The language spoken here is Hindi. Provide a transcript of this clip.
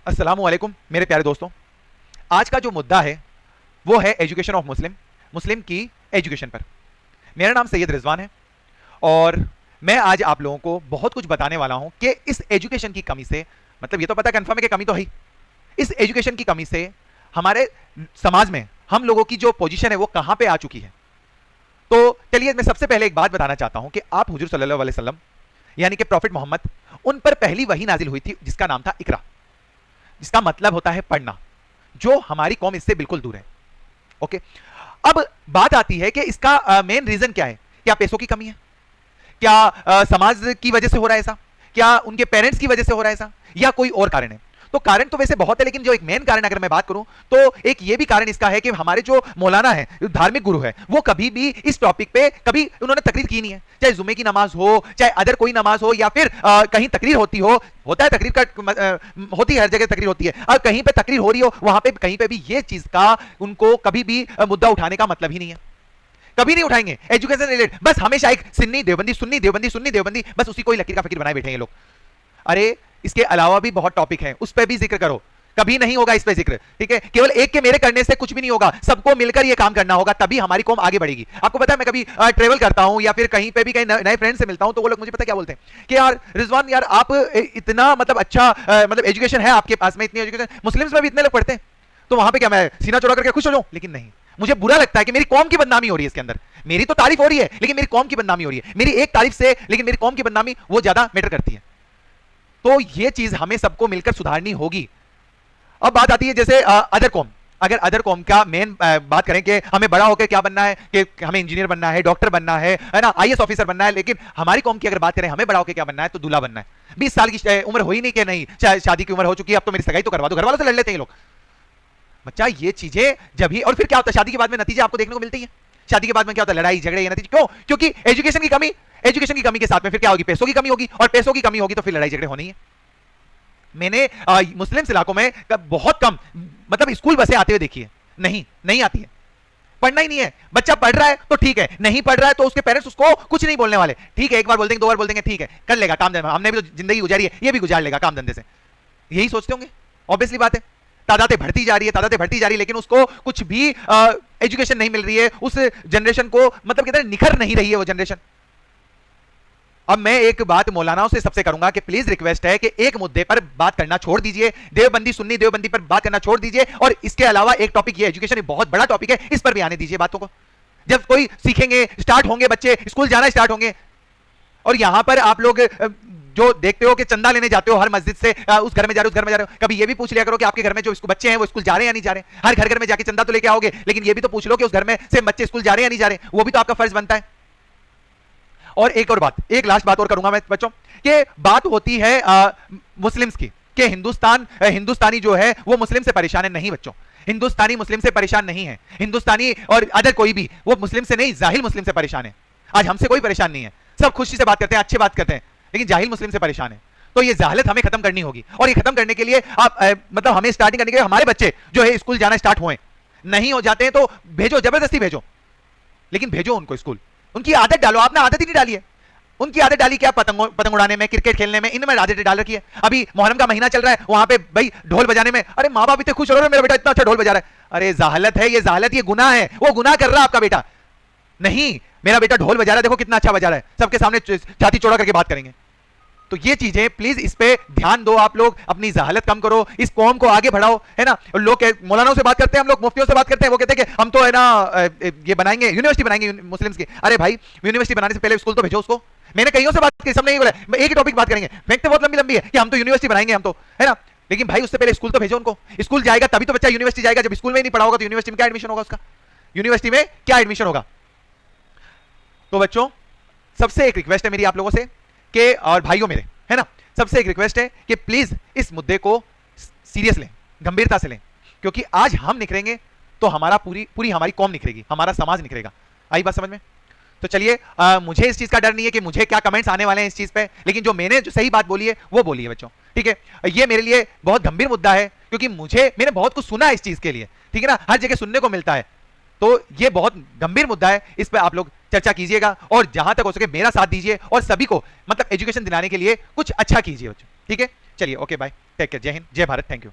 अस्सलामु अलैकुम मेरे प्यारे दोस्तों। आज का जो मुद्दा है वो है एजुकेशन ऑफ मुस्लिम, मुस्लिम की एजुकेशन पर। मेरा नाम सैयद रिजवान है और मैं आज आप लोगों को बहुत कुछ बताने वाला हूं कि इस एजुकेशन की कमी से, मतलब ये तो पता कंफर्म है कि कमी तो है ही, इस एजुकेशन की कमी से हमारे समाज में हम लोगों की जो पोजीशन है वो कहां पे आ चुकी है। तो चलिए मैं सबसे पहले एक बात बताना चाहता हूं कि आप हुजूर सल्लल्लाहु अलैहि वसल्लम यानी कि प्रॉफिट मोहम्मद, उन पर पहली वही नाजिल हुई थी जिसका नाम था इकरा, जिसका मतलब होता है पढ़ना, जो हमारी कौम इससे बिल्कुल दूर है। ओके, अब बात आती है कि इसका मेन रीजन क्या है। क्या पैसों की कमी है? क्या समाज की वजह से हो रहा है ऐसा? क्या उनके पेरेंट्स की वजह से हो रहा है ऐसा, या कोई और कारण है? तो कारण तो वैसे बहुत है, लेकिन जो एक मेन कारण अगर मैं बात करूं तो एक ये भी कारण इसका है कि हमारे जो मौलाना है, धार्मिक गुरु है, वो कभी भी इस टॉपिक पे कभी उन्होंने तकरीर की नहीं है। चाहे जुमे की नमाज हो, चाहे अदर कोई नमाज हो, या फिर कहीं तकरीर होती हो, होता है तकरीर का, होती है हर जगह तकरीर होती है, और कहीं पे तकरीर हो रही हो वहां पे कहीं पे भी ये चीज का उनको कभी भी मुद्दा उठाने का मतलब ही नहीं है। कभी नहीं उठाएंगे एजुकेशन रिलेटेड, बस हमेशा एक सुन्नी देवबंदी, सुन्नी देवबंदी, सुन्नी देवबंदी, बस उसी को ही लकीर का फकीर बनाए बैठे हैं लोग। अरे इसके अलावा भी बहुत टॉपिक है, उस पर भी जिक्र करो। कभी नहीं होगा इस पे जिक्र, ठीक है? केवल एक के मेरे करने से कुछ भी नहीं होगा, सबको मिलकर ये काम करना होगा, तभी हमारी कौम आगे बढ़ेगी। आपको पता है, मैं कभी ट्रेवल करता हूं या फिर कहीं पे भी कहीं नए फ्रेंड से मिलता हूं तो वो लोग मुझे पता क्या बोलते हैं कि यार रिजवान, यार आप इतना मतलब अच्छा मतलब एजुकेशन है आपके पास में, इतनी एजुकेशन मुस्लिम्स में भी इतने लोग पढ़ते हैं, तो वहां पे क्या मैं सीना चौड़ा करके खुश हो जाऊं? लेकिन नहीं, मुझे बुरा लगता है कि मेरी कौम की बदनामी हो रही है इसके अंदर। मेरी तो तारीफ हो रही है लेकिन मेरी कौम की बदनामी हो रही है। मेरी एक तारीफ से लेकिन मेरी कौम की बदनामी वो ज्यादा मैटर करती है। तो ये चीज हमें सबको मिलकर सुधारनी होगी। अब बात आती है जैसे अदर कौम, अगर अदर कौम का मेन बात करें कि हमें बड़ा होकर क्या बनना है, कि हमें इंजीनियर बनना है, डॉक्टर बनना है ना, आईएएस ऑफिसर बनना है, लेकिन हमारी कौम की अगर बात करें हमें बड़ा होकर क्या बनना है, तो दूल्हा बनना है। 20 साल की उम्र हुई नहीं कि नहीं, शादी की उम्र हो चुकी है, अब तो मेरी सगाई तो करवा दो, घर वालों से लड़ लेते हैं लोग। बच्चा ये चीजें जब ही, और फिर क्या होता है शादी के बाद में नतीजे आपको देखने को मिलते हैं। शादी के बाद में क्या होता है, लड़ाई झगड़े, ये नतीजे क्यों? क्योंकि एजुकेशन की कमी, एजुकेशन की कमी के साथ में फिर क्या होगी, पैसों की कमी होगी, और पैसों की कमी होगी तो फिर लड़ाई झगड़े होनी है। मैंने मुस्लिम इलाकों में बहुत कम मतलब स्कूल बसें आते हुए देखी है। नहीं आती है, पढ़ना ही नहीं है। बच्चा पढ़ रहा है तो ठीक है, नहीं पढ़ रहा है तो उसके पेरेंट्स उसको कुछ नहीं बोलने वाले। ठीक है, एक बार बोल देंगे, 2 बार बोल देंगे, ठीक है कर लेगा काम धंधा, हमने भी तो जिंदगी गुजारी है, ये भी गुजार लेगा काम धंधे से, यही सोचते होंगे। ऑब्वियसली बात है, तादादें बढ़ती जा रही है, तादादें बढ़ती जा रही है, लेकिन उसको कुछ भी एजुकेशन नहीं मिल रही है। उस जनरेशन को मतलब कितना निखर नहीं रही है वो जनरेशन। अब मैं एक बात मौलानाओं से सबसे करूंगा कि प्लीज रिक्वेस्ट है कि एक मुद्दे पर बात करना छोड़ दीजिए, देवबंदी सुन्नी देवबंदी पर बात करना छोड़ दीजिए, और इसके अलावा एक टॉपिक ये एजुकेशन बहुत बड़ा टॉपिक है, इस पर भी आने दीजिए बातों को। जब कोई सीखेंगे, स्टार्ट होंगे बच्चे, स्कूल जाना स्टार्ट होंगे, और यहां पर आप लोग जो देखते हो कि चंदा लेने जाते हो हर मस्जिद से, उस घर में जा रहे हो, उस घर में जा रहे हो, कभी ये भी पूछ लिया करो कि आपके घर में जो बच्चे हैं वो स्कूल जा रहे हैं या नहीं जा रहे। हर घर घर में जाके चंदा तो लेके आओगे, लेकिन ये भी तो पूछ लो कि उस घर में से बच्चे स्कूल जा रहे हैं या नहीं जा रहे, वो भी तो आपका फर्ज बनता है। और एक और बात, एक लास्ट बात और करूंगा मैं बच्चों, कि बात होती है मुस्लिम्स की, कि हिंदुस्तानी जो है वो मुस्लिम से परेशान है। नहीं बच्चों, हिंदुस्तानी मुस्लिम से परेशान नहीं है। हिंदुस्तानी और अदर कोई भी वो मुस्लिम से नहीं, जाहिल मुस्लिम से परेशान है। आज हमसे कोई परेशान नहीं है, सब खुशी से बात करते हैं, अच्छी बात करते हैं, लेकिन जाहिल मुस्लिम से परेशान है। तो ये जाहलत हमें खत्म करनी होगी, और ये खत्म करने के लिए आप मतलब हमें स्टार्टिंग करने के लिए हमारे बच्चे जो है स्कूल जाना स्टार्ट हुए, नहीं हो जाते हैं तो भेजो, जबरदस्ती भेजो, लेकिन भेजो उनको स्कूल। उनकी आदत डालो, आपने आदत ही नहीं डाली है। उनकी आदत डाली क्या, पतंग उड़ाने में, क्रिकेट खेलने में, इनमें आदत डाल रखी है। अभी मुहर्रम का महीना चल रहा है, वहां पे भाई ढोल बजाने में, अरे माँ बाप इतने खुश हो रहे हैं, मेरा बेटा इतना अच्छा ढोल बजा रहा है। अरे जाहलत है, ये जाहलत, ये गुनाह है, वो गुनाह कर रहा है आपका बेटा। नहीं, मेरा बेटा ढोल बजा रहा है, देखो कितना अच्छा बजा रहा है, सबके सामने छाती चौड़ा करके बात करेंगे। तो ये चीजें प्लीज इस पे ध्यान दो आप लोग, अपनी जहालत कम करो, इस कौम को आगे बढ़ाओ, है ना। लोग मौलानाओं से बात करते हैं, हम लोग मुफ्तियों से बात करते हैं, वो कहते हैं कि हम तो है ना ये बनाएंगे, यूनिवर्सिटी बनाएंगे मुस्लिम्स की। अरे भाई, यूनिवर्सिटी बनाने से पहले स्कूल तो भेजो उसको। मैंने कईयों से बात की, सबने ये बोला एक ही टॉपिक बात करेंगे, फेंकते बहुत लंबी लंबी है कि हम तो यूनिवर्सिटी बनाएंगे, हम तो, है ना। लेकिन भाई उससे पहले स्कूल तो भेजो उनको। स्कूल जाएगा तभी तो बच्चा यूनिवर्सिटी जाएगा, जब स्कूल में ही नहीं पढ़ा होगा तो यूनिवर्सिटी में क्या एडमिशन होगा उसका, यूनिवर्सिटी में क्या एडमिशन होगा। तो बच्चों, सबसे एक रिक्वेस्ट है मेरी आप लोगों से कि, और भाइयों मेरे, है ना, सबसे एक रिक्वेस्ट है कि प्लीज इस मुद्दे को सीरियस लें, गंभीरता से लें, क्योंकि आज हम निखरेंगे तो हमारा पूरी हमारी कौम निखरेगी, हमारा समाज निखरेगा। आई बात समझ में? तो चलिए, मुझे इस चीज का डर नहीं है कि मुझे क्या कमेंट्स आने वाले हैं इस चीज पे, लेकिन जो मैंने जो सही बात बोली है वो बोली है बच्चों, ठीक है। ये मेरे लिए बहुत गंभीर मुद्दा है, क्योंकि मैंने बहुत कुछ सुना है इस चीज के लिए, ठीक है ना, हर जगह सुनने को मिलता है। तो ये बहुत गंभीर मुद्दा है, इस पर आप लोग चर्चा कीजिएगा, और जहां तक हो सके मेरा साथ दीजिए, और सभी को मतलब एजुकेशन दिलाने के लिए कुछ अच्छा कीजिए बच्चों। ठीक है, चलिए ओके बाय, टेक केयर, जय हिंद, जय भारत, थैंक यू।